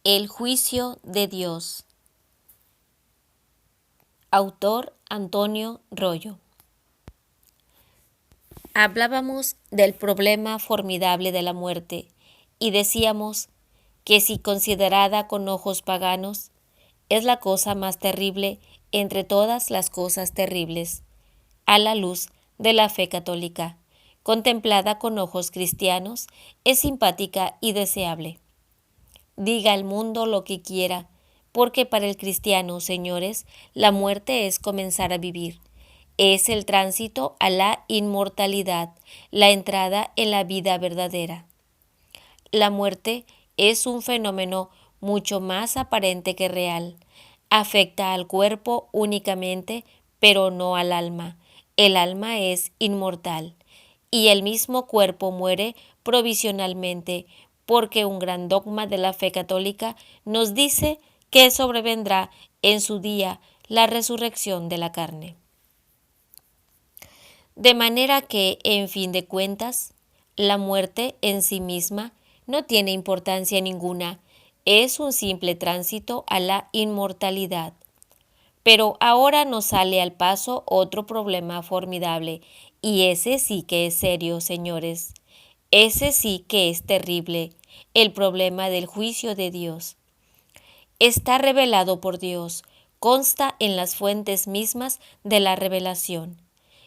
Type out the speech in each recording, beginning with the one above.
El juicio de Dios. Autor Antonio Rollo. Hablábamos del problema formidable de la muerte y decíamos que si considerada con ojos paganos, es la cosa más terrible entre todas las cosas terribles, a la luz de la fe católica, contemplada con ojos cristianos, es simpática y deseable. Diga el mundo lo que quiera, porque para el cristiano, señores, la muerte es comenzar a vivir. Es el tránsito a la inmortalidad, la entrada en la vida verdadera. La muerte es un fenómeno mucho más aparente que real. Afecta al cuerpo únicamente, pero no al alma. El alma es inmortal. Y el mismo cuerpo muere provisionalmente, porque un gran dogma de la fe católica nos dice que sobrevendrá en su día la resurrección de la carne. De manera que, en fin de cuentas, la muerte en sí misma no tiene importancia ninguna, es un simple tránsito a la inmortalidad. Pero ahora nos sale al paso otro problema formidable, y ese sí que es serio, señores. Ese sí que es terrible, el problema del juicio de Dios. Está revelado por Dios, consta en las fuentes mismas de la revelación.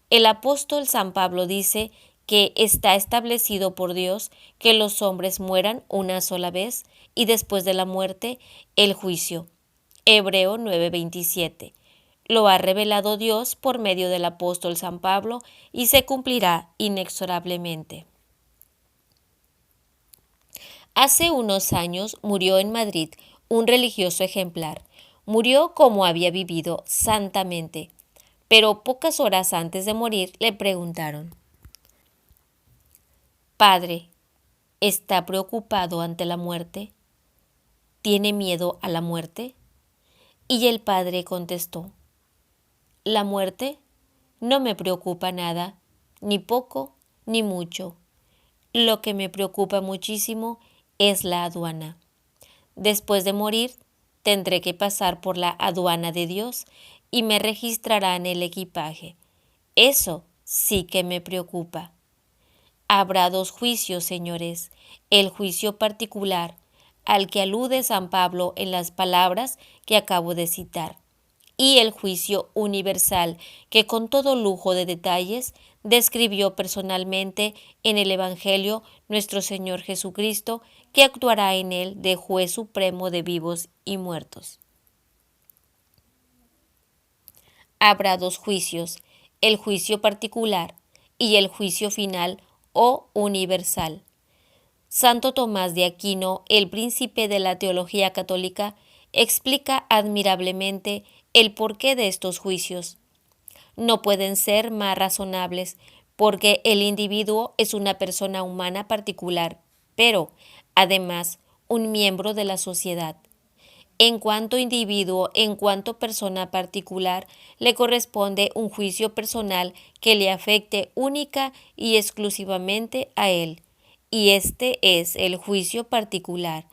El apóstol San Pablo dice que está establecido por Dios que los hombres mueran una sola vez y después de la muerte el juicio. Hebreo 9:27. Lo ha revelado Dios por medio del apóstol San Pablo y se cumplirá inexorablemente. Hace unos años murió en Madrid un religioso ejemplar. Murió como había vivido, santamente. Pero pocas horas antes de morir le preguntaron: Padre, ¿está preocupado ante la muerte? ¿Tiene miedo a la muerte? Y el padre contestó: La muerte no me preocupa nada, ni poco ni mucho. Lo que me preocupa muchísimo es la aduana. Después de morir, tendré que pasar por la aduana de Dios y me registrarán el equipaje. Eso sí que me preocupa. Habrá dos juicios, señores: el juicio particular, al que alude San Pablo en las palabras que acabo de citar, y el juicio universal, que con todo lujo de detalles describió personalmente en el Evangelio nuestro Señor Jesucristo, que actuará en él de juez supremo de vivos y muertos. Habrá dos juicios: el juicio particular y el juicio final o universal. Santo Tomás de Aquino, el príncipe de la teología católica, explica admirablemente el porqué de estos juicios. No pueden ser más razonables, porque el individuo es una persona humana particular, pero, además, un miembro de la sociedad. En cuanto individuo, en cuanto persona particular, le corresponde un juicio personal que le afecte única y exclusivamente a él, y este es el juicio particular.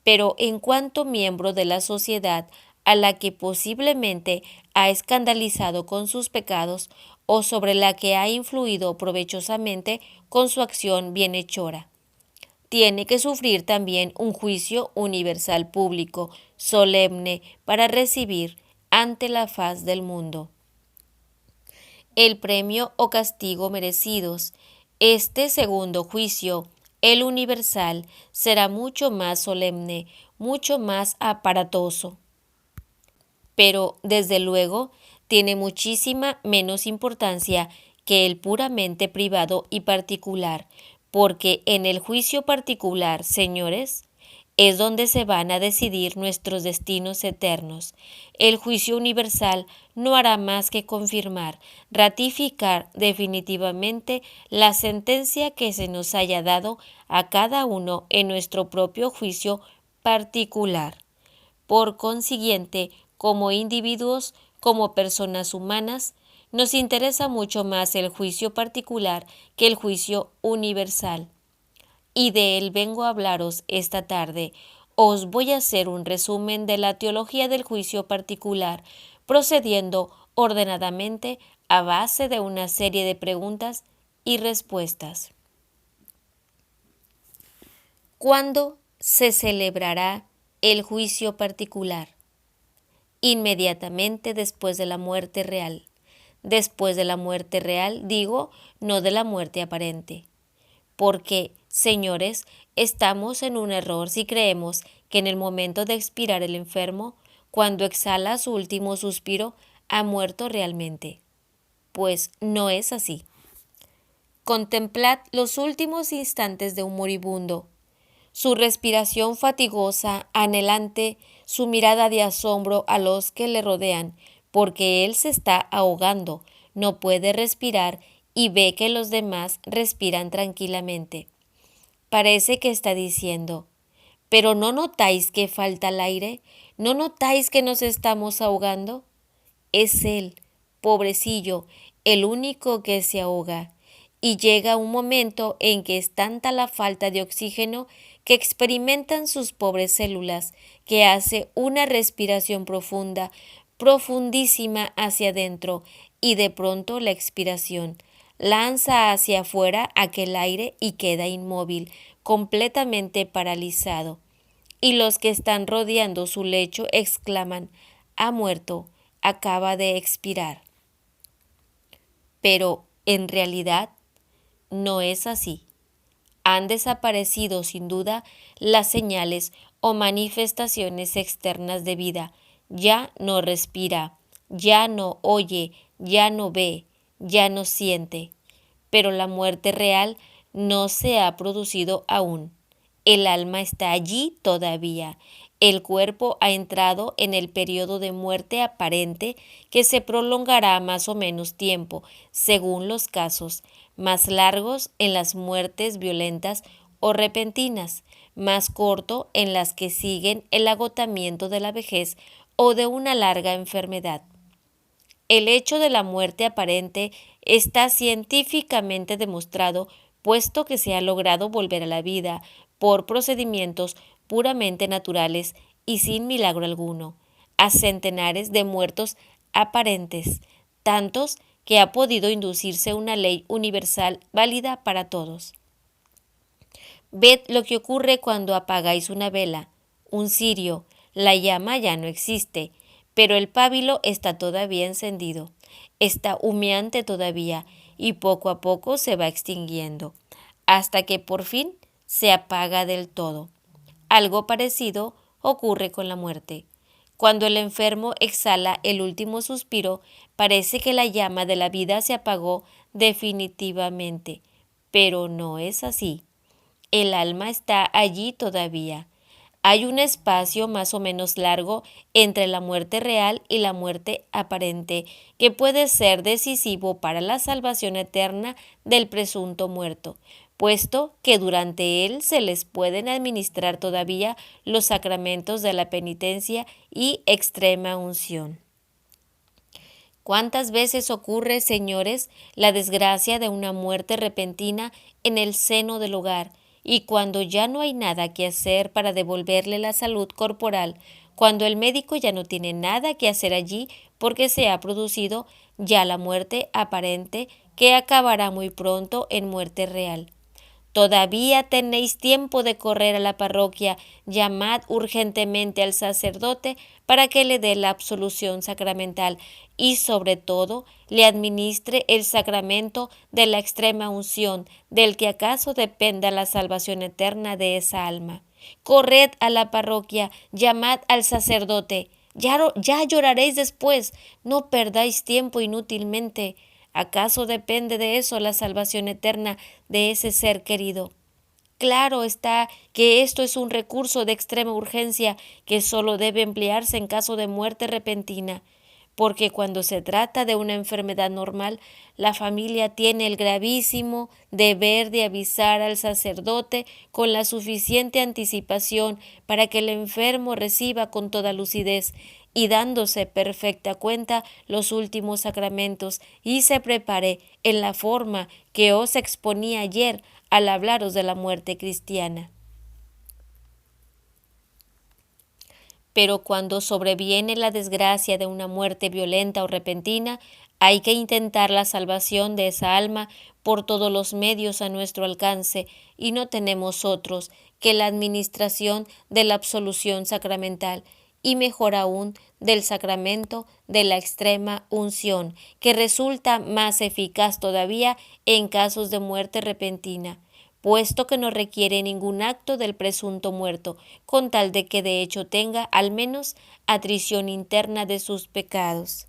Pero en cuanto miembro de la sociedad a la que posiblemente ha escandalizado con sus pecados o sobre la que ha influido provechosamente con su acción bienhechora, tiene que sufrir también un juicio universal público, solemne, para recibir ante la faz del mundo el premio o castigo merecidos. Este segundo juicio, el universal, será mucho más solemne, mucho más aparatoso, pero desde luego tiene muchísima menos importancia que el puramente privado y particular, porque en el juicio particular, señores, es donde se van a decidir nuestros destinos eternos. El juicio universal no hará más que confirmar, ratificar definitivamente la sentencia que se nos haya dado a cada uno en nuestro propio juicio particular. Por consiguiente, como individuos, como personas humanas, nos interesa mucho más el juicio particular que el juicio universal. Y de él vengo a hablaros esta tarde, os voy a hacer un resumen de la teología del juicio particular, procediendo ordenadamente a base de una serie de preguntas y respuestas. ¿Cuándo se celebrará el juicio particular? Inmediatamente después de la muerte real. Después de la muerte real, digo, no de la muerte aparente. Porque, señores, estamos en un error si creemos que en el momento de expirar el enfermo, cuando exhala su último suspiro, ha muerto realmente. Pues no es así. Contemplad los últimos instantes de un moribundo. Su respiración fatigosa, anhelante, su mirada de asombro a los que le rodean, porque él se está ahogando, no puede respirar y ve que los demás respiran tranquilamente. Parece que está diciendo, ¿pero no notáis que falta el aire? ¿No notáis que nos estamos ahogando? Es él, pobrecillo, el único que se ahoga. Y llega un momento en que es tanta la falta de oxígeno que experimentan sus pobres células, que hace una respiración profunda, profundísima hacia adentro, y de pronto la expiración lanza hacia afuera aquel aire y queda inmóvil, completamente paralizado. Y los que están rodeando su lecho exclaman, ha muerto, acaba de expirar. Pero, en realidad, no es así. Han desaparecido sin duda las señales o manifestaciones externas de vida. Ya no respira, ya no oye, ya no ve, ya no siente. Pero la muerte real no se ha producido aún. El alma está allí todavía. El cuerpo ha entrado en el periodo de muerte aparente que se prolongará más o menos tiempo, según los casos, más largos en las muertes violentas o repentinas, más corto en las que siguen el agotamiento de la vejez o de una larga enfermedad. El hecho de la muerte aparente está científicamente demostrado, puesto que se ha logrado volver a la vida por procedimientos puramente naturales y sin milagro alguno, a centenares de muertos aparentes, tantos que ha podido inducirse una ley universal válida para todos. Ved lo que ocurre cuando apagáis una vela, un cirio, la llama ya no existe, pero el pábilo está todavía encendido, está humeante todavía y poco a poco se va extinguiendo, hasta que por fin se apaga del todo. Algo parecido ocurre con la muerte. Cuando el enfermo exhala el último suspiro, parece que la llama de la vida se apagó definitivamente, pero no es así. El alma está allí todavía. Hay un espacio más o menos largo entre la muerte real y la muerte aparente, que puede ser decisivo para la salvación eterna del presunto muerto, puesto que durante él se les pueden administrar todavía los sacramentos de la penitencia y extrema unción. ¿Cuántas veces ocurre, señores, la desgracia de una muerte repentina en el seno del hogar, y cuando ya no hay nada que hacer para devolverle la salud corporal, cuando el médico ya no tiene nada que hacer allí porque se ha producido ya la muerte aparente que acabará muy pronto en muerte real? Todavía tenéis tiempo de correr a la parroquia, llamad urgentemente al sacerdote para que le dé la absolución sacramental y sobre todo le administre el sacramento de la extrema unción, del que acaso dependa la salvación eterna de esa alma. Corred a la parroquia, llamad al sacerdote. Ya lloraréis después, no perdáis tiempo inútilmente. ¿Acaso depende de eso la salvación eterna de ese ser querido? Claro está que esto es un recurso de extrema urgencia que solo debe emplearse en caso de muerte repentina, porque cuando se trata de una enfermedad normal, la familia tiene el gravísimo deber de avisar al sacerdote con la suficiente anticipación para que el enfermo reciba con toda lucidez y dándose perfecta cuenta los últimos sacramentos y se prepare en la forma que os exponía ayer al hablaros de la muerte cristiana. Pero cuando sobreviene la desgracia de una muerte violenta o repentina, hay que intentar la salvación de esa alma por todos los medios a nuestro alcance, y no tenemos otros que la administración de la absolución sacramental, y mejor aún del sacramento de la extrema unción, que resulta más eficaz todavía en casos de muerte repentina, puesto que no requiere ningún acto del presunto muerto, con tal de que de hecho tenga al menos atrición interna de sus pecados.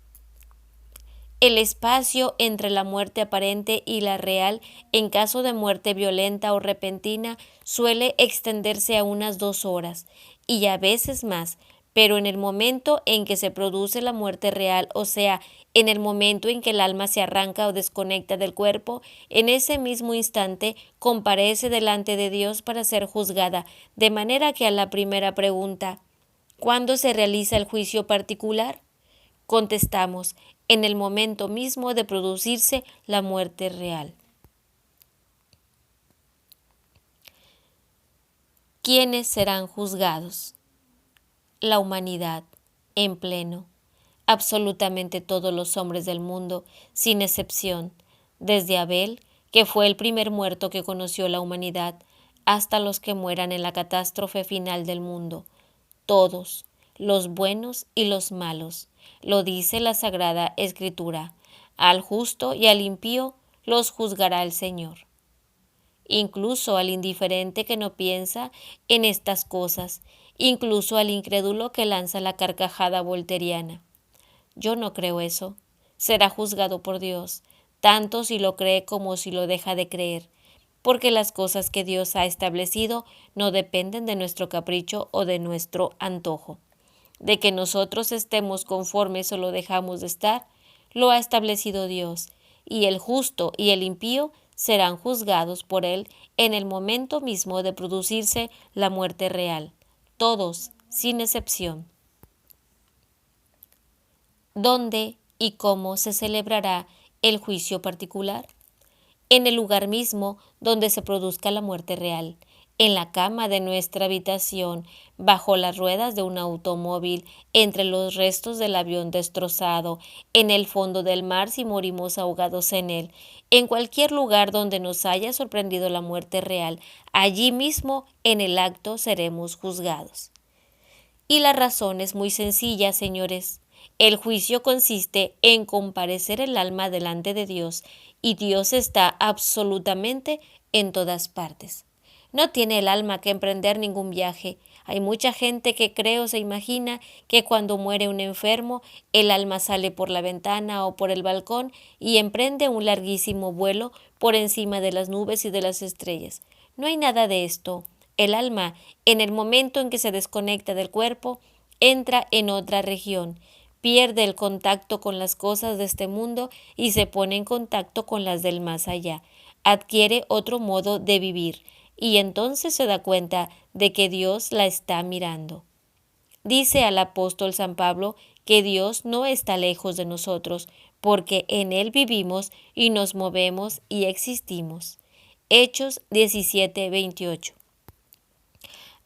El espacio entre la muerte aparente y la real, en caso de muerte violenta o repentina, suele extenderse a unas 2 horas, y a veces más, pero en el momento en que se produce la muerte real, o sea, en el momento en que el alma se arranca o desconecta del cuerpo, en ese mismo instante comparece delante de Dios para ser juzgada, de manera que a la primera pregunta, ¿cuándo se realiza el juicio particular?, contestamos, en el momento mismo de producirse la muerte real. ¿Quiénes serán juzgados? La humanidad, en pleno, absolutamente todos los hombres del mundo, sin excepción, desde Abel, que fue el primer muerto que conoció la humanidad, hasta los que mueran en la catástrofe final del mundo, todos, los buenos y los malos, lo dice la Sagrada Escritura. Al justo y al impío los juzgará el Señor. Incluso al indiferente que no piensa en estas cosas, incluso al incrédulo que lanza la carcajada volteriana. Yo no creo eso. Será juzgado por Dios, tanto si lo cree como si lo deja de creer, porque las cosas que Dios ha establecido no dependen de nuestro capricho o de nuestro antojo. De que nosotros estemos conformes o lo dejamos de estar, lo ha establecido Dios, y el justo y el impío serán juzgados por Él en el momento mismo de producirse la muerte real, todos, sin excepción. ¿Dónde y cómo se celebrará el juicio particular? En el lugar mismo donde se produzca la muerte real, en la cama de nuestra habitación, bajo las ruedas de un automóvil, entre los restos del avión destrozado, en el fondo del mar si morimos ahogados en él, en cualquier lugar donde nos haya sorprendido la muerte real, allí mismo en el acto seremos juzgados. Y la razón es muy sencilla, señores. El juicio consiste en comparecer el alma delante de Dios, y Dios está absolutamente en todas partes. No tiene el alma que emprender ningún viaje. Hay mucha gente que cree o se imagina que cuando muere un enfermo, el alma sale por la ventana o por el balcón y emprende un larguísimo vuelo por encima de las nubes y de las estrellas. No hay nada de esto. El alma, en el momento en que se desconecta del cuerpo, entra en otra región, pierde el contacto con las cosas de este mundo y se pone en contacto con las del más allá, adquiere otro modo de vivir, y entonces se da cuenta de que Dios la está mirando. Dice al apóstol San Pablo que Dios no está lejos de nosotros, porque en Él vivimos y nos movemos y existimos. Hechos 17:28.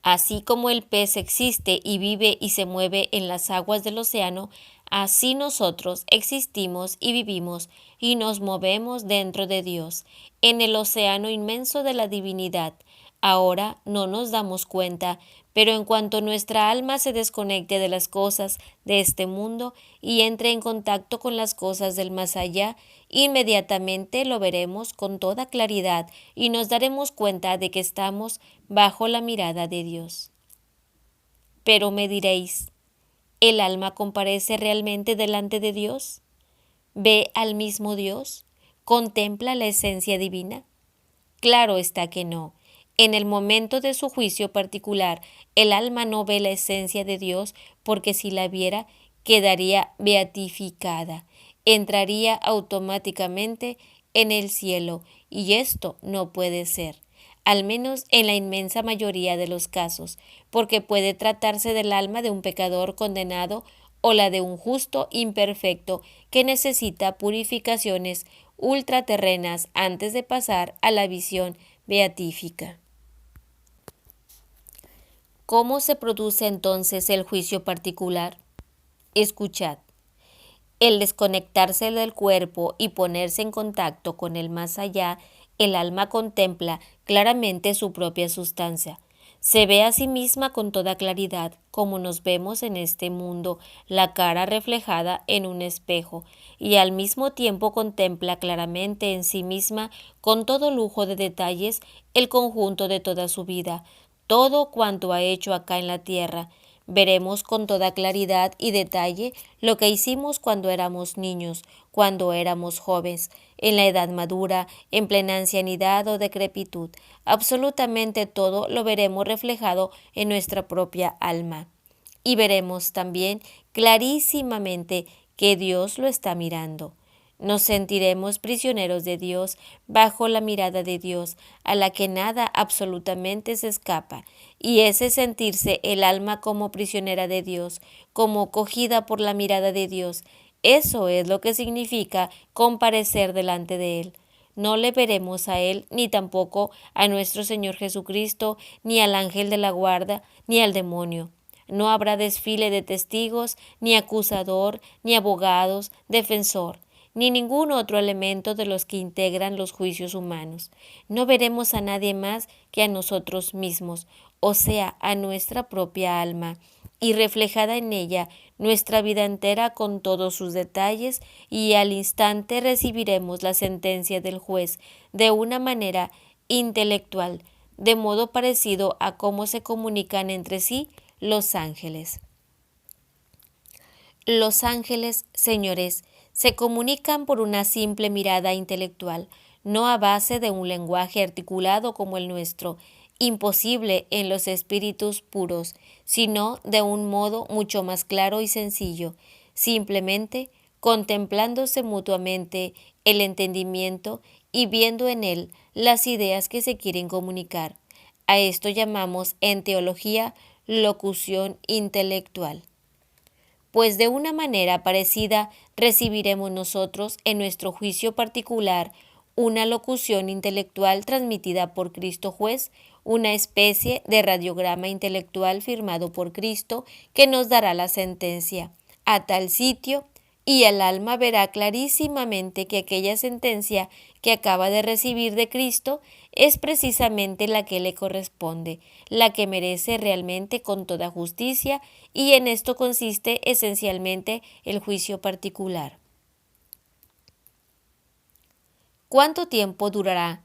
Así como el pez existe y vive y se mueve en las aguas del océano, así nosotros existimos y vivimos y nos movemos dentro de Dios, en el océano inmenso de la divinidad. Ahora no nos damos cuenta, pero en cuanto nuestra alma se desconecte de las cosas de este mundo y entre en contacto con las cosas del más allá, inmediatamente lo veremos con toda claridad y nos daremos cuenta de que estamos bajo la mirada de Dios. Pero me diréis, ¿el alma comparece realmente delante de Dios? ¿Ve al mismo Dios? ¿Contempla la esencia divina? Claro está que no. En el momento de su juicio particular, el alma no ve la esencia de Dios, porque si la viera, quedaría beatificada, entraría automáticamente en el cielo, y esto no puede ser, al menos en la inmensa mayoría de los casos, porque puede tratarse del alma de un pecador condenado o la de un justo imperfecto que necesita purificaciones ultraterrenas antes de pasar a la visión beatífica. ¿Cómo se produce entonces el juicio particular? Escuchad. El desconectarse del cuerpo y ponerse en contacto con el más allá, el alma contempla claramente su propia sustancia. Se ve a sí misma con toda claridad, como nos vemos en este mundo, la cara reflejada en un espejo, y al mismo tiempo contempla claramente en sí misma, con todo lujo de detalles, el conjunto de toda su vida, todo cuanto ha hecho acá en la tierra. Veremos con toda claridad y detalle lo que hicimos cuando éramos niños, cuando éramos jóvenes, en la edad madura, en plena ancianidad o decrepitud. Absolutamente todo lo veremos reflejado en nuestra propia alma. Y veremos también clarísimamente que Dios lo está mirando. Nos sentiremos prisioneros de Dios, bajo la mirada de Dios, a la que nada absolutamente se escapa, y ese sentirse el alma como prisionera de Dios, como cogida por la mirada de Dios, eso es lo que significa comparecer delante de Él. No le veremos a Él, ni tampoco a nuestro Señor Jesucristo, ni al ángel de la guarda, ni al demonio. No habrá desfile de testigos, ni acusador, ni abogados, defensor, ni ningún otro elemento de los que integran los juicios humanos. No veremos a nadie más que a nosotros mismos, o sea, a nuestra propia alma, y reflejada en ella nuestra vida entera con todos sus detalles, y al instante recibiremos la sentencia del juez de una manera intelectual, de modo parecido a cómo se comunican entre sí los ángeles. Los ángeles, señores, se comunican por una simple mirada intelectual, no a base de un lenguaje articulado como el nuestro, imposible en los espíritus puros, sino de un modo mucho más claro y sencillo, simplemente contemplándose mutuamente el entendimiento y viendo en él las ideas que se quieren comunicar. A esto llamamos en teología locución intelectual. Pues de una manera parecida recibiremos nosotros en nuestro juicio particular una locución intelectual transmitida por Cristo juez, una especie de radiograma intelectual firmado por Cristo que nos dará la sentencia a tal sitio, y el alma verá clarísimamente que aquella sentencia que acaba de recibir de Cristo es precisamente la que le corresponde, la que merece realmente con toda justicia, y en esto consiste esencialmente el juicio particular. ¿Cuánto tiempo durará?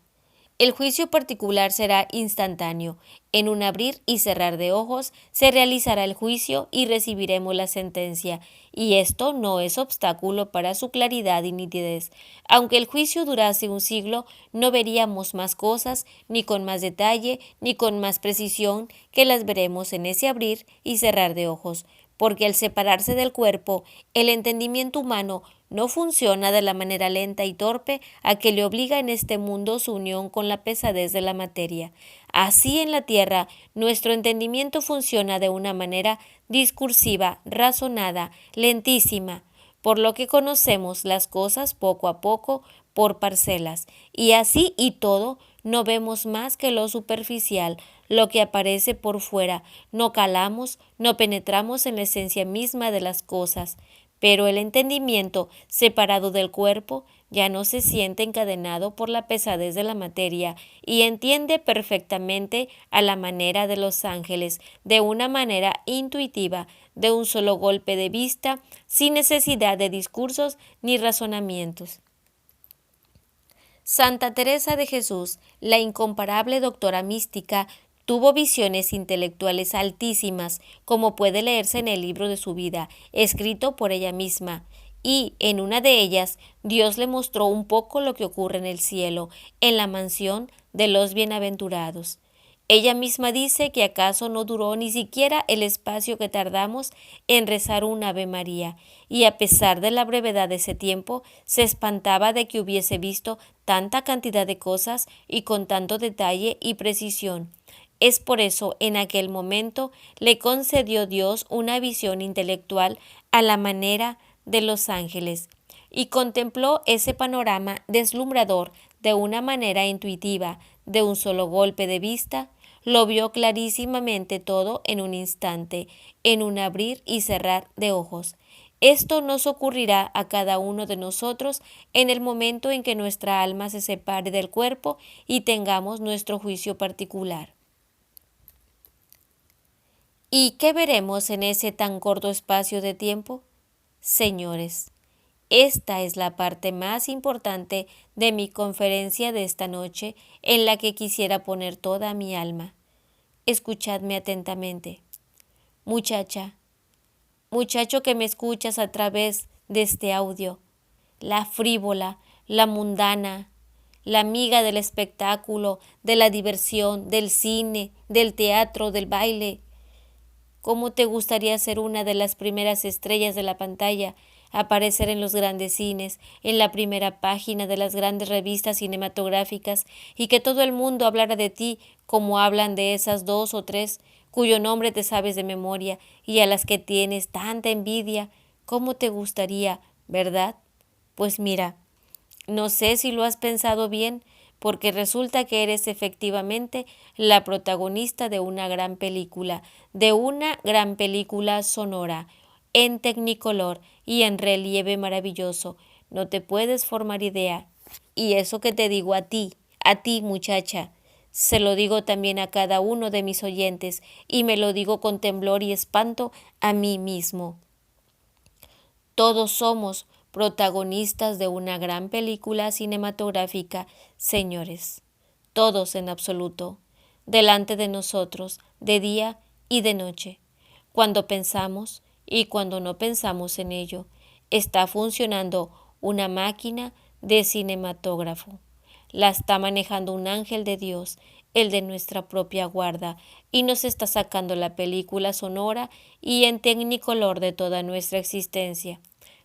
El juicio particular será instantáneo. En un abrir y cerrar de ojos se realizará el juicio y recibiremos la sentencia, y esto no es obstáculo para su claridad y nitidez. Aunque el juicio durase un siglo, no veríamos más cosas, ni con más detalle, ni con más precisión, que las veremos en ese abrir y cerrar de ojos, porque al separarse del cuerpo, el entendimiento humano no funciona de la manera lenta y torpe a que le obliga en este mundo su unión con la pesadez de la materia. Así en la tierra, nuestro entendimiento funciona de una manera discursiva, razonada, lentísima, por lo que conocemos las cosas poco a poco, por parcelas, y así y todo no vemos más que lo superficial, lo que aparece por fuera, no calamos, no penetramos en la esencia misma de las cosas. Pero el entendimiento, separado del cuerpo, ya no se siente encadenado por la pesadez de la materia y entiende perfectamente a la manera de los ángeles, de una manera intuitiva, de un solo golpe de vista, sin necesidad de discursos ni razonamientos. Santa Teresa de Jesús, la incomparable doctora mística, tuvo visiones intelectuales altísimas, como puede leerse en el libro de su vida, escrito por ella misma, y en una de ellas Dios le mostró un poco lo que ocurre en el cielo, en la mansión de los bienaventurados. Ella misma dice que acaso no duró ni siquiera el espacio que tardamos en rezar un Ave María, y a pesar de la brevedad de ese tiempo, se espantaba de que hubiese visto tanta cantidad de cosas y con tanto detalle y precisión. Es por eso en aquel momento le concedió Dios una visión intelectual a la manera de los ángeles, y contempló ese panorama deslumbrador de una manera intuitiva, de un solo golpe de vista. lo vio clarísimamente todo en un instante, en un abrir y cerrar de ojos. Esto nos ocurrirá a cada uno de nosotros en el momento en que nuestra alma se separe del cuerpo y tengamos nuestro juicio particular. ¿Y qué veremos en ese tan corto espacio de tiempo? Señores, esta es la parte más importante de mi conferencia de esta noche, en la que quisiera poner toda mi alma. Escuchadme atentamente. Muchacha, muchacho que me escuchas a través de este audio, la frívola, la mundana, la amiga del espectáculo, de la diversión, del cine, del teatro, del baile. ¿Cómo te gustaría ser una de las primeras estrellas de la pantalla, aparecer en los grandes cines, en la primera página de las grandes revistas cinematográficas, y que todo el mundo hablara de ti como hablan de esas 2 o 3 cuyo nombre te sabes de memoria y a las que tienes tanta envidia? ¿Cómo te gustaría, verdad? Pues mira, no sé si lo has pensado bien, porque resulta que eres efectivamente la protagonista de una gran película sonora, en tecnicolor y en relieve maravilloso. No te puedes formar idea. Y eso que te digo a ti muchacha, se lo digo también a cada uno de mis oyentes, y me lo digo con temblor y espanto a mí mismo. Todos somos protagonistas de una gran película cinematográfica, señores, todos en absoluto, delante de nosotros, de día y de noche. Cuando pensamos y cuando no pensamos en ello, está funcionando una máquina de cinematógrafo. La está manejando un ángel de Dios, el de nuestra propia guarda, y nos está sacando la película sonora y en tecnicolor de toda nuestra existencia.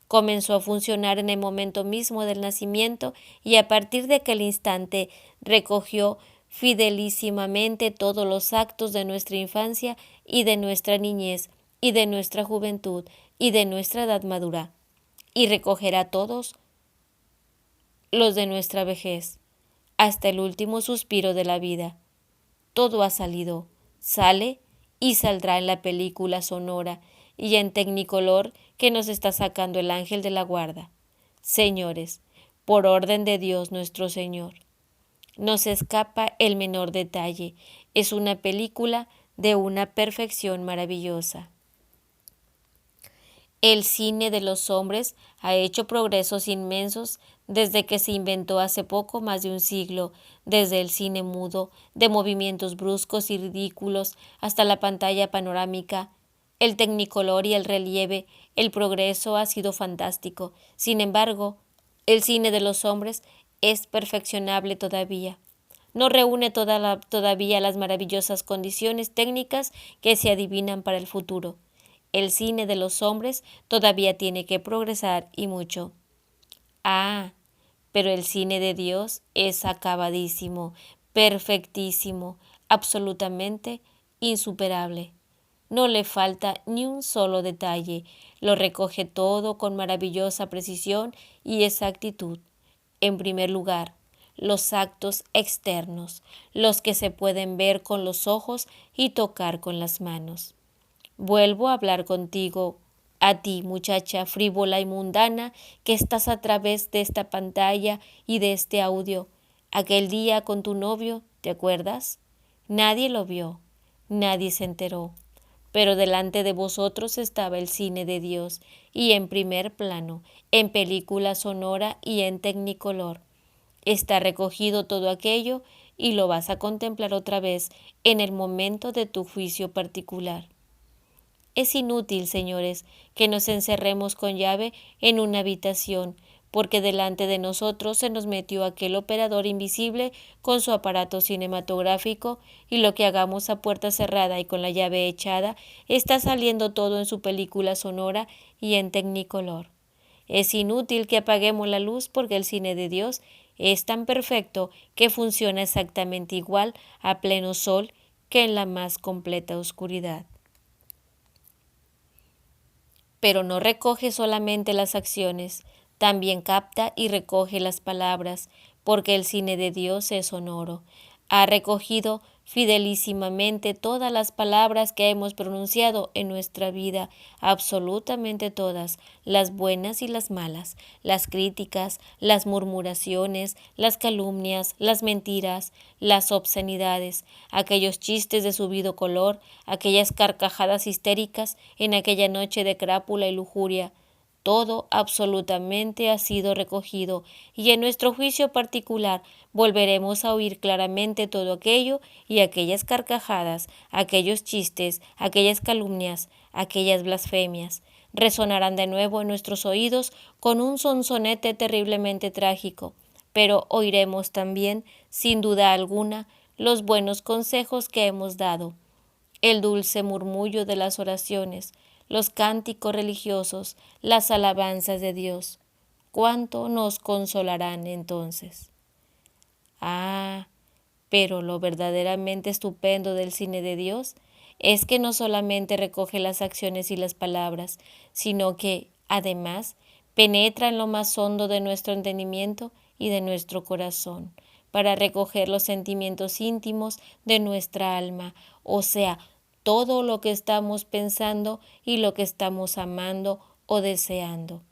Comenzó a funcionar en el momento mismo del nacimiento, y a partir de aquel instante recogió fidelísimamente todos los actos de nuestra infancia y de nuestra niñez y de nuestra juventud y de nuestra edad madura, y recogerá todos los de nuestra vejez, hasta el último suspiro de la vida. Todo ha salido, sale y saldrá en la película sonora y en tecnicolor que nos está sacando el ángel de la guarda. Señores, por orden de Dios nuestro Señor, no se escapa el menor detalle. Es una película de una perfección maravillosa. El cine de los hombres ha hecho progresos inmensos desde que se inventó hace poco más de un siglo, desde el cine mudo, de movimientos bruscos y ridículos, hasta la pantalla panorámica, el tecnicolor y el relieve. El progreso ha sido fantástico. Sin embargo, el cine de los hombres es perfeccionable todavía. No reúne todavía las maravillosas condiciones técnicas que se adivinan para el futuro. El cine de los hombres todavía tiene que progresar y mucho. Ah, pero el cine de Dios es acabadísimo, perfectísimo, absolutamente insuperable. No le falta ni un solo detalle, lo recoge todo con maravillosa precisión y exactitud. En primer lugar, los actos externos, los que se pueden ver con los ojos y tocar con las manos. Vuelvo a hablar contigo, a ti, muchacha frívola y mundana, que estás a través de esta pantalla y de este audio. Aquel día con tu novio, ¿te acuerdas? Nadie lo vio, nadie se enteró, pero delante de vosotros estaba el cine de Dios, y en primer plano, en película sonora y en tecnicolor. Está recogido todo aquello y lo vas a contemplar otra vez en el momento de tu juicio particular. Es inútil, señores, que nos encerremos con llave en una habitación, porque delante de nosotros se nos metió aquel operador invisible con su aparato cinematográfico, y lo que hagamos a puerta cerrada y con la llave echada, está saliendo todo en su película sonora y en tecnicolor. Es inútil que apaguemos la luz, porque el cine de Dios es tan perfecto que funciona exactamente igual a pleno sol que en la más completa oscuridad. Pero no recoge solamente las acciones, también capta y recoge las palabras, porque el cine de Dios es sonoro. Ha recogido fidelísimamente todas las palabras que hemos pronunciado en nuestra vida, absolutamente todas, las buenas y las malas, las críticas, las murmuraciones, las calumnias, las mentiras, las obscenidades, aquellos chistes de subido color, aquellas carcajadas histéricas en aquella noche de crápula y lujuria. Todo absolutamente ha sido recogido, y en nuestro juicio particular volveremos a oír claramente todo aquello y aquellas carcajadas, aquellos chistes, aquellas calumnias, aquellas blasfemias. Resonarán de nuevo en nuestros oídos con un sonsonete terriblemente trágico, pero oiremos también, sin duda alguna, los buenos consejos que hemos dado, el dulce murmullo de las oraciones, los cánticos religiosos, las alabanzas de Dios. ¿Cuánto nos consolarán entonces? Ah, pero lo verdaderamente estupendo del cine de Dios es que no solamente recoge las acciones y las palabras, sino que, además, penetra en lo más hondo de nuestro entendimiento y de nuestro corazón, para recoger los sentimientos íntimos de nuestra alma, o sea, todo lo que estamos pensando y lo que estamos amando o deseando.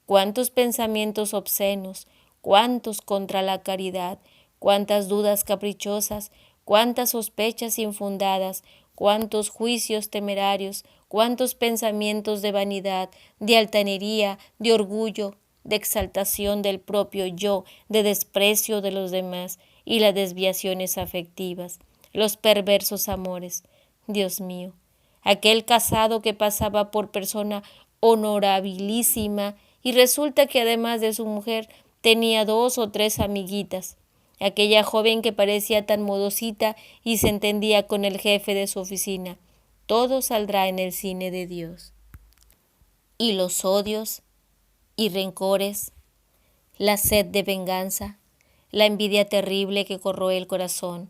Cuántos pensamientos obscenos, cuántos contra la caridad, cuántas dudas caprichosas, cuántas sospechas infundadas, cuántos juicios temerarios, cuántos pensamientos de vanidad, de altanería, de orgullo, de exaltación del propio yo, de desprecio de los demás y las desviaciones afectivas, los perversos amores. Dios mío, aquel casado que pasaba por persona honorabilísima y resulta que además de su mujer tenía 2 o 3 amiguitas. Aquella joven que parecía tan modosita y se entendía con el jefe de su oficina. Todo saldrá en el cine de Dios. Y los odios y rencores, la sed de venganza, la envidia terrible que corroe el corazón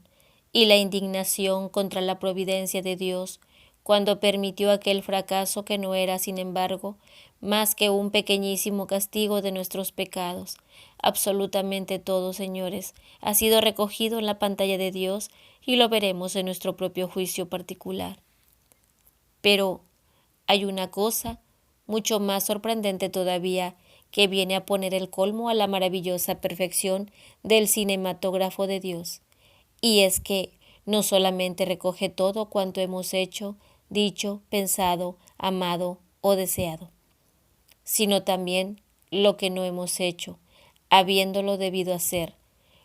y la indignación contra la providencia de Dios cuando permitió aquel fracaso que no era, sin embargo, más que un pequeñísimo castigo de nuestros pecados. Absolutamente todo, señores, ha sido recogido en la pantalla de Dios y lo veremos en nuestro propio juicio particular. Pero hay una cosa mucho más sorprendente todavía que viene a poner el colmo a la maravillosa perfección del cinematógrafo de Dios, y es que no solamente recoge todo cuanto hemos hecho, dicho, pensado, amado o deseado, sino también lo que no hemos hecho, habiéndolo debido hacer,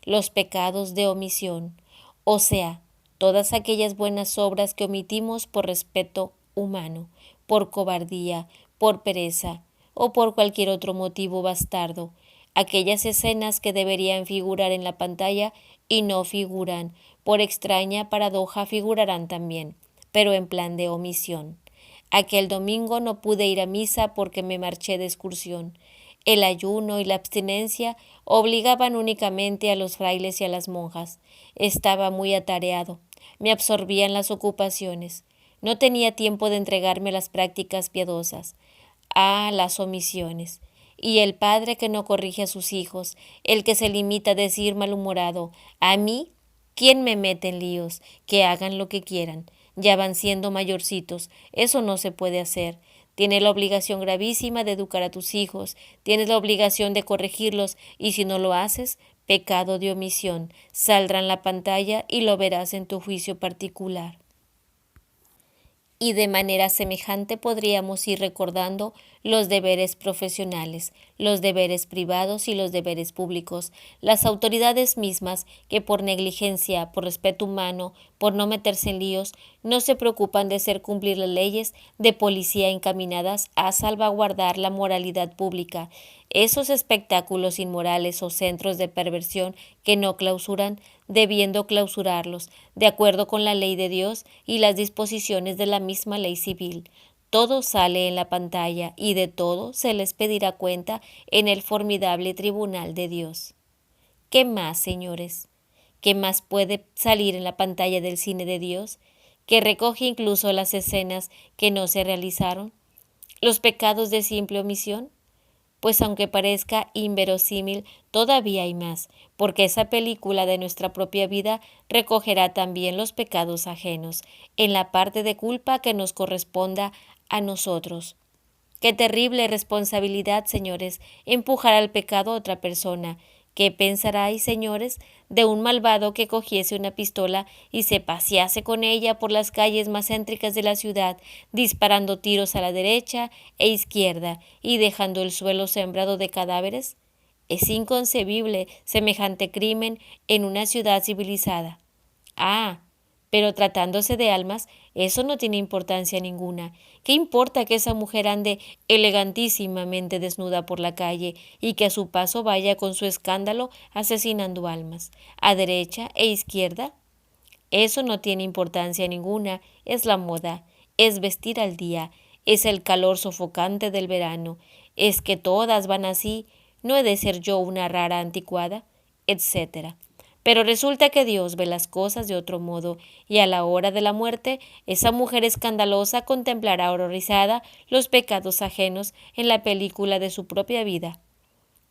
los pecados de omisión, o sea, todas aquellas buenas obras que omitimos por respeto humano, por cobardía, por pereza o por cualquier otro motivo bastardo, aquellas escenas que deberían figurar en la pantalla y no figuran, por extraña paradoja figurarán también, pero en plan de omisión. Aquel domingo no pude ir a misa porque me marché de excursión. El ayuno y la abstinencia obligaban únicamente a los frailes y a las monjas. Estaba muy atareado. Me absorbían las ocupaciones. No tenía tiempo de entregarme a las prácticas piadosas. Ah, las omisiones. Y el padre que no corrige a sus hijos, el que se limita a decir malhumorado, a mí, ¿quién me mete en líos? Que hagan lo que quieran. Ya van siendo mayorcitos, eso no se puede hacer. Tienes la obligación gravísima de educar a tus hijos, tienes la obligación de corregirlos, y si no lo haces, pecado de omisión, saldrá en la pantalla y lo verás en tu juicio particular. Y de manera semejante podríamos ir recordando los deberes profesionales, los deberes privados y los deberes públicos, las autoridades mismas que por negligencia, por respeto humano, por no meterse en líos, no se preocupan de hacer cumplir las leyes de policía encaminadas a salvaguardar la moralidad pública. Esos espectáculos inmorales o centros de perversión que no clausuran, debiendo clausurarlos, de acuerdo con la ley de Dios y las disposiciones de la misma ley civil. Todo sale en la pantalla y de todo se les pedirá cuenta en el formidable tribunal de Dios. ¿Qué más, señores? ¿Qué más puede salir en la pantalla del cine de Dios, que recoge incluso las escenas que no se realizaron? ¿Los pecados de simple omisión? pues aunque parezca inverosímil, todavía hay más, porque esa película de nuestra propia vida recogerá también los pecados ajenos, en la parte de culpa que nos corresponda a nosotros. Qué terrible responsabilidad, señores, empujar al pecado a otra persona. ¿Qué pensaráis, señores, de un malvado que cogiese una pistola y se pasease con ella por las calles más céntricas de la ciudad, disparando tiros a la derecha e izquierda y dejando el suelo sembrado de cadáveres? Es inconcebible semejante crimen en una ciudad civilizada. Ah, pero tratándose de almas, eso no tiene importancia ninguna. ¿Qué importa que esa mujer ande elegantísimamente desnuda por la calle y que a su paso vaya con su escándalo asesinando almas, a derecha e izquierda? Eso no tiene importancia ninguna, es la moda, es vestir al día, es el calor sofocante del verano, es que todas van así, no he de ser yo una rara anticuada, etcétera. Pero resulta que Dios ve las cosas de otro modo, y a la hora de la muerte, esa mujer escandalosa contemplará horrorizada los pecados ajenos en la película de su propia vida.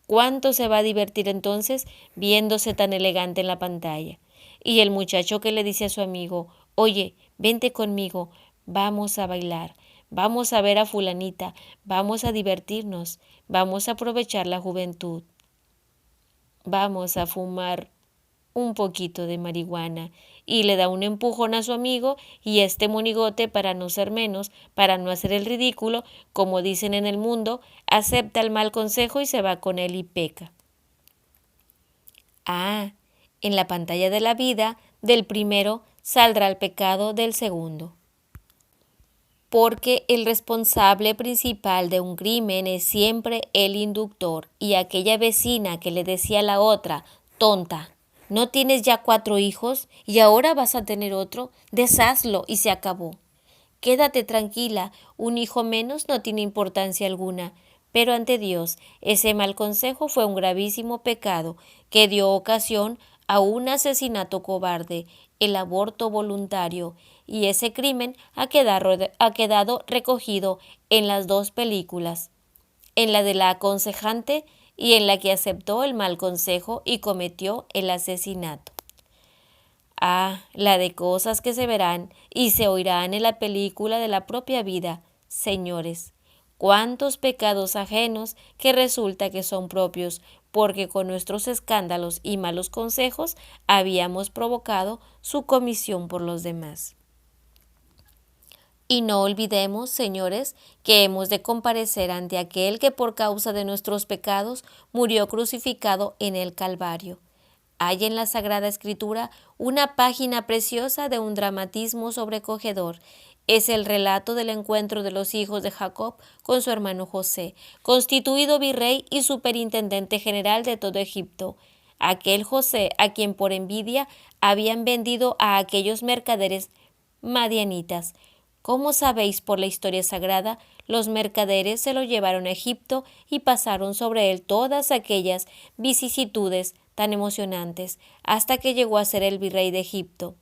¿Cuánto se va a divertir entonces viéndose tan elegante en la pantalla? Y el muchacho que le dice a su amigo, oye, vente conmigo, vamos a bailar, vamos a ver a fulanita, vamos a divertirnos, vamos a aprovechar la juventud, vamos a fumar un poquito de marihuana, y le da un empujón a su amigo, y este monigote, para no ser menos, para no hacer el ridículo, como dicen en el mundo, acepta el mal consejo y se va con él y peca. Ah, en la pantalla de la vida del primero saldrá el pecado del segundo. Porque el responsable principal de un crimen es siempre el inductor, y aquella vecina que le decía a la otra, tonta, ¿no tienes ya 4 hijos y ahora vas a tener otro? Deshazlo y se acabó. Quédate tranquila, un hijo menos no tiene importancia alguna. Pero ante Dios, ese mal consejo fue un gravísimo pecado que dio ocasión a un asesinato cobarde, el aborto voluntario, y ese crimen ha quedado recogido en las 2 películas, en la de la aconsejante y en la que aceptó el mal consejo y cometió el asesinato. Ah, la de cosas que se verán y se oirán en la película de la propia vida, señores. Cuántos pecados ajenos que resulta que son propios, porque con nuestros escándalos y malos consejos habíamos provocado su comisión por los demás. Y no olvidemos, señores, que hemos de comparecer ante aquel que por causa de nuestros pecados murió crucificado en el Calvario. Hay en la Sagrada Escritura una página preciosa de un dramatismo sobrecogedor. Es el relato del encuentro de los hijos de Jacob con su hermano José, constituido virrey y superintendente general de todo Egipto. Aquel José a quien por envidia habían vendido a aquellos mercaderes madianitas. Como sabéis por la historia sagrada, los mercaderes se lo llevaron a Egipto y pasaron sobre él todas aquellas vicisitudes tan emocionantes, hasta que llegó a ser el virrey de Egipto,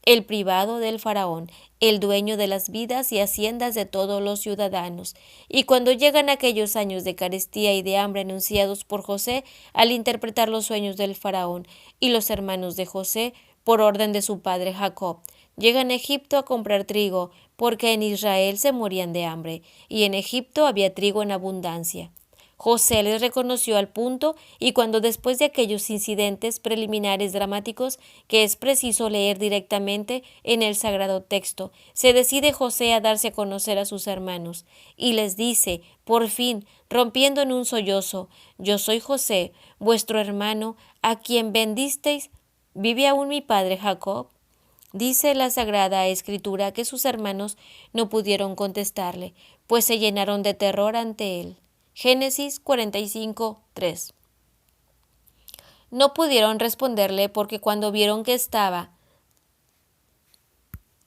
el privado del faraón, el dueño de las vidas y haciendas de todos los ciudadanos. Y cuando llegan aquellos años de carestía y de hambre anunciados por José al interpretar los sueños del faraón, y los hermanos de José, por orden de su padre Jacob, llegan a Egipto a comprar trigo, porque en Israel se morían de hambre, y en Egipto había trigo en abundancia. José les reconoció al punto, y cuando después de aquellos incidentes preliminares dramáticos que es preciso leer directamente en el sagrado texto, se decide José a darse a conocer a sus hermanos, y les dice, por fin, rompiendo en un sollozo, yo soy José, vuestro hermano, a quien vendisteis. ¿Vive aún mi padre Jacob? Dice la Sagrada Escritura que sus hermanos no pudieron contestarle, pues se llenaron de terror ante él. Génesis 45:3. No pudieron responderle porque cuando vieron que estaba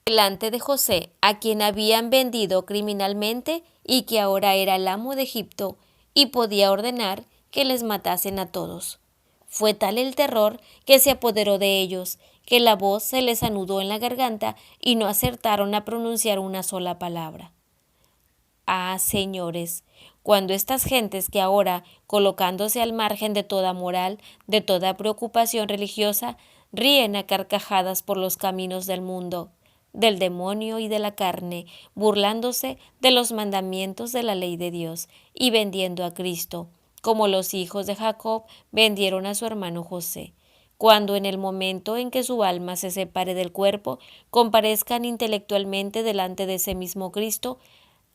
delante de José, a quien habían vendido criminalmente y que ahora era el amo de Egipto y podía ordenar que les matasen a todos. Fue tal el terror que se apoderó de ellos, que la voz se les anudó en la garganta y no acertaron a pronunciar una sola palabra. Ah, señores, cuando estas gentes que ahora, colocándose al margen de toda moral, de toda preocupación religiosa, ríen a carcajadas por los caminos del mundo, del demonio y de la carne, burlándose de los mandamientos de la ley de Dios y vendiendo a Cristo, como los hijos de Jacob vendieron a su hermano José, cuando en el momento en que su alma se separe del cuerpo, comparezcan intelectualmente delante de ese mismo Cristo,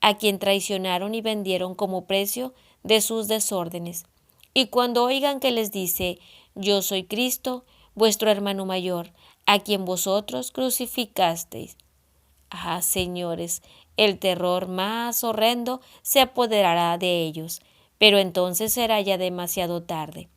a quien traicionaron y vendieron como precio de sus desórdenes. Y cuando oigan que les dice, yo soy Cristo, vuestro hermano mayor, a quien vosotros crucificasteis. Ah, señores, el terror más horrendo se apoderará de ellos, pero entonces será ya demasiado tarde.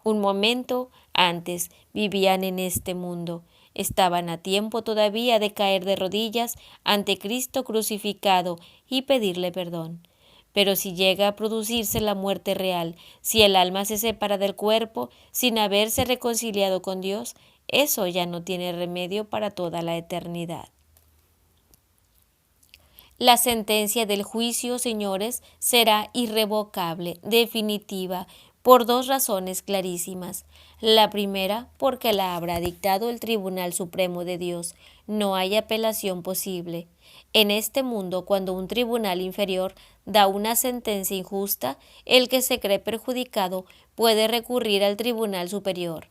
Un momento antes vivían en este mundo, estaban a tiempo todavía de caer de rodillas ante Cristo crucificado y pedirle perdón. Pero si llega a producirse la muerte real, si el alma se separa del cuerpo sin haberse reconciliado con Dios, eso ya no tiene remedio para toda la eternidad. La sentencia del juicio, señores, será irrevocable, definitiva, por dos razones clarísimas. La primera, porque la habrá dictado el Tribunal Supremo de Dios. No hay apelación posible. En este mundo, cuando un tribunal inferior da una sentencia injusta, el que se cree perjudicado puede recurrir al Tribunal Superior.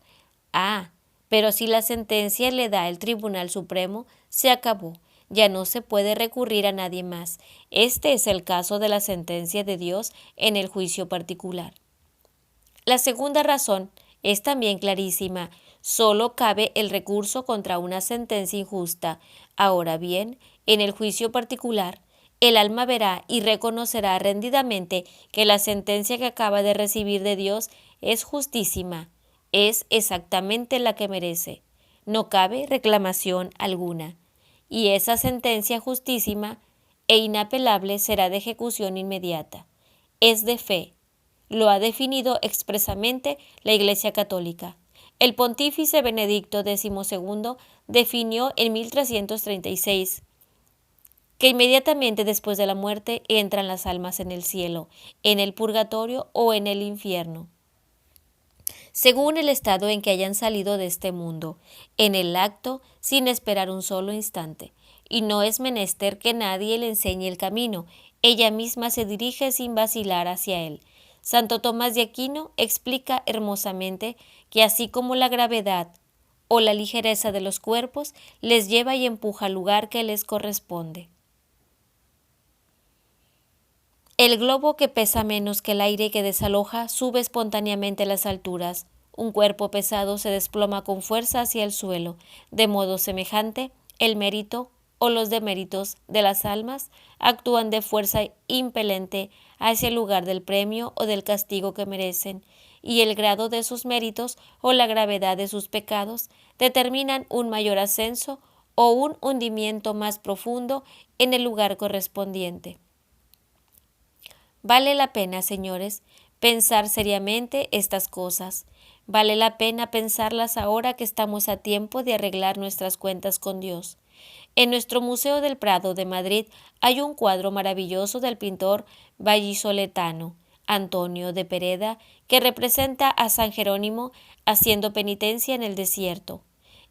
Ah, pero si la sentencia le da el Tribunal Supremo, se acabó. Ya no se puede recurrir a nadie más. Este es el caso de la sentencia de Dios en el juicio particular. La segunda razón es también clarísima. Solo cabe el recurso contra una sentencia injusta. Ahora bien, en el juicio particular, el alma verá y reconocerá rendidamente que la sentencia que acaba de recibir de Dios es justísima, es exactamente la que merece. No cabe reclamación alguna. Y esa sentencia justísima e inapelable será de ejecución inmediata. Es de fe. Lo ha definido expresamente la Iglesia Católica. El pontífice Benedicto XII definió en 1336 que inmediatamente después de la muerte entran las almas en el cielo, en el purgatorio o en el infierno, según el estado en que hayan salido de este mundo, en el acto, sin esperar un solo instante. Y no es menester que nadie le enseñe el camino, ella misma se dirige sin vacilar hacia él. Santo Tomás de Aquino explica hermosamente que así como la gravedad o la ligereza de los cuerpos les lleva y empuja al lugar que les corresponde. El globo que pesa menos que el aire que desaloja sube espontáneamente a las alturas. Un cuerpo pesado se desploma con fuerza hacia el suelo. De modo semejante, el mérito o los deméritos de las almas actúan de fuerza impelente hacia el lugar del premio o del castigo que merecen, y el grado de sus méritos o la gravedad de sus pecados determinan un mayor ascenso o un hundimiento más profundo en el lugar correspondiente. Vale la pena, señores, pensar seriamente estas cosas. Vale la pena pensarlas ahora que estamos a tiempo de arreglar nuestras cuentas con Dios. En nuestro Museo del Prado de Madrid hay un cuadro maravilloso del pintor vallisoletano Antonio de Pereda que representa a San Jerónimo haciendo penitencia en el desierto.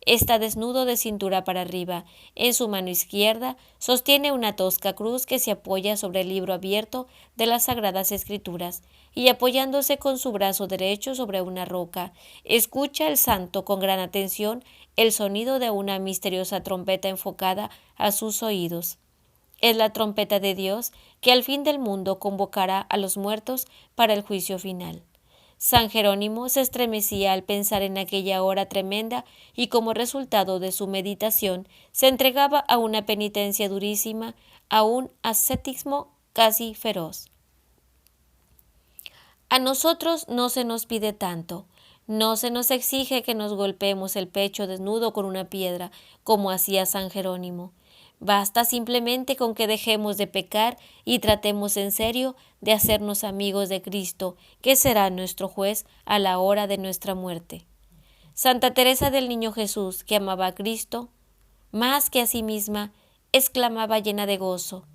Está desnudo de cintura para arriba. En su mano izquierda sostiene una tosca cruz que se apoya sobre el libro abierto de las Sagradas Escrituras, y apoyándose con su brazo derecho sobre una roca, escucha el santo con gran atención el sonido de una misteriosa trompeta enfocada a sus oídos. Es la trompeta de Dios que al fin del mundo convocará a los muertos para el juicio final. San Jerónimo se estremecía al pensar en aquella hora tremenda y como resultado de su meditación se entregaba a una penitencia durísima, a un ascetismo casi feroz. A nosotros no se nos pide tanto, no se nos exige que nos golpeemos el pecho desnudo con una piedra, como hacía San Jerónimo. Basta simplemente con que dejemos de pecar y tratemos en serio de hacernos amigos de Cristo, que será nuestro juez a la hora de nuestra muerte. Santa Teresa del Niño Jesús, que amaba a Cristo más que a sí misma, exclamaba llena de gozo: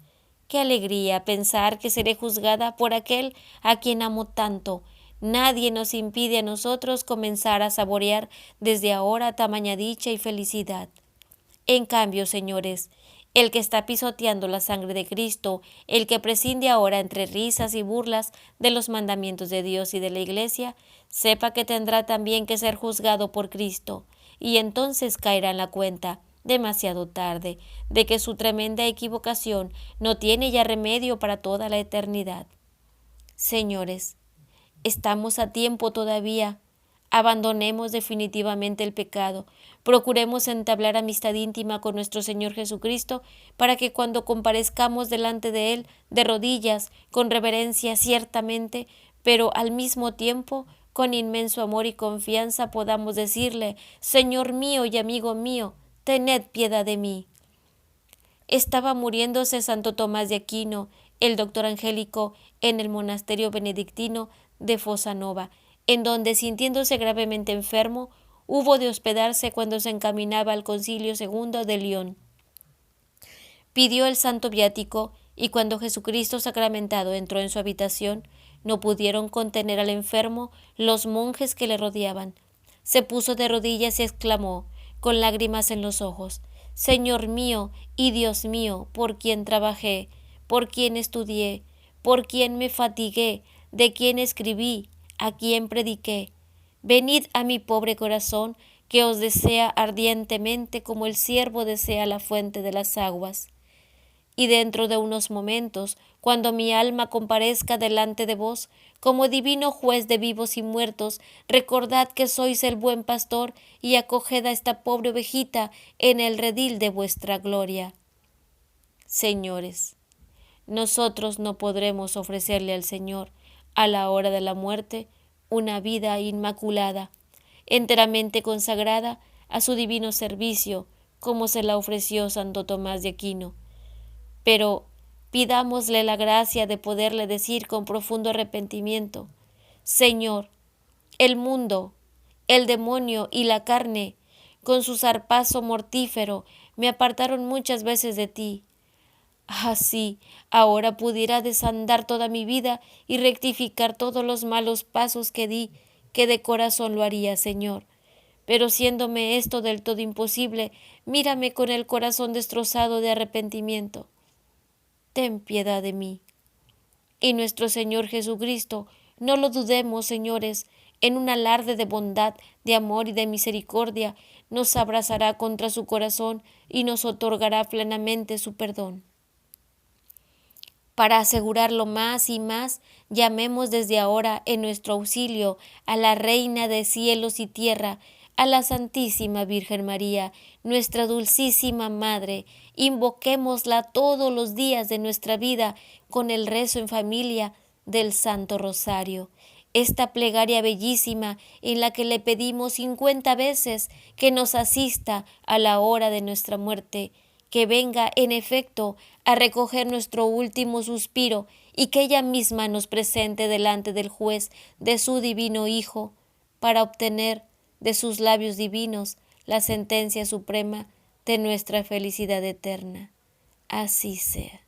Qué alegría pensar que seré juzgada por aquel a quien amo tanto. Nadie nos impide a nosotros comenzar a saborear desde ahora tamaña dicha y felicidad. En cambio, señores, el que está pisoteando la sangre de Cristo, el que prescinde ahora entre risas y burlas de los mandamientos de Dios y de la Iglesia, sepa que tendrá también que ser juzgado por Cristo, y entonces caerá en la cuenta, demasiado tarde, de que su tremenda equivocación no tiene ya remedio para toda la eternidad. Señores, estamos a tiempo todavía. Abandonemos definitivamente el pecado, procuremos entablar amistad íntima con nuestro Señor Jesucristo, para que cuando comparezcamos delante de Él, de rodillas, con reverencia ciertamente, pero al mismo tiempo con inmenso amor y confianza podamos decirle: Señor mío y amigo mío, tened piedad de mí. Estaba muriéndose Santo Tomás de Aquino, el doctor angélico, en el monasterio benedictino de Fossanova, en donde, sintiéndose gravemente enfermo, hubo de hospedarse cuando se encaminaba al Concilio II de León. Pidió el santo viático, y cuando Jesucristo sacramentado entró en su habitación, no pudieron contener al enfermo los monjes que le rodeaban. Se puso de rodillas y exclamó, con lágrimas en los ojos: Señor mío y Dios mío, por quien trabajé, por quien estudié, por quien me fatigué, de quien escribí, a quien prediqué. Venid a mi pobre corazón, que os desea ardientemente como el ciervo desea la fuente de las aguas. Y dentro de unos momentos, cuando mi alma comparezca delante de vos, como divino juez de vivos y muertos, recordad que sois el buen pastor y acoged a esta pobre ovejita en el redil de vuestra gloria. Señores, nosotros no podremos ofrecerle al Señor, a la hora de la muerte, una vida inmaculada, enteramente consagrada a su divino servicio, como se la ofreció Santo Tomás de Aquino. Pero pidámosle la gracia de poderle decir con profundo arrepentimiento: Señor, el mundo, el demonio y la carne, con su zarpazo mortífero, me apartaron muchas veces de ti. Ah, sí, ahora pudiera desandar toda mi vida y rectificar todos los malos pasos que di, que de corazón lo haría, Señor. Pero siéndome esto del todo imposible, mírame con el corazón destrozado de arrepentimiento. Ten piedad de mí. Y nuestro Señor Jesucristo, no lo dudemos, señores, en un alarde de bondad, de amor y de misericordia, nos abrazará contra su corazón y nos otorgará plenamente su perdón. Para asegurarlo más y más, llamemos desde ahora en nuestro auxilio a la Reina de cielos y tierra, a la Santísima Virgen María, nuestra dulcísima Madre. Invoquémosla todos los días de nuestra vida con el rezo en familia del Santo Rosario. Esta plegaria bellísima en la que le pedimos 50 veces que nos asista a la hora de nuestra muerte, que venga en efecto a recoger nuestro último suspiro y que ella misma nos presente delante del juez de su divino Hijo, para obtener de sus labios divinos la sentencia suprema de nuestra felicidad eterna. Así sea.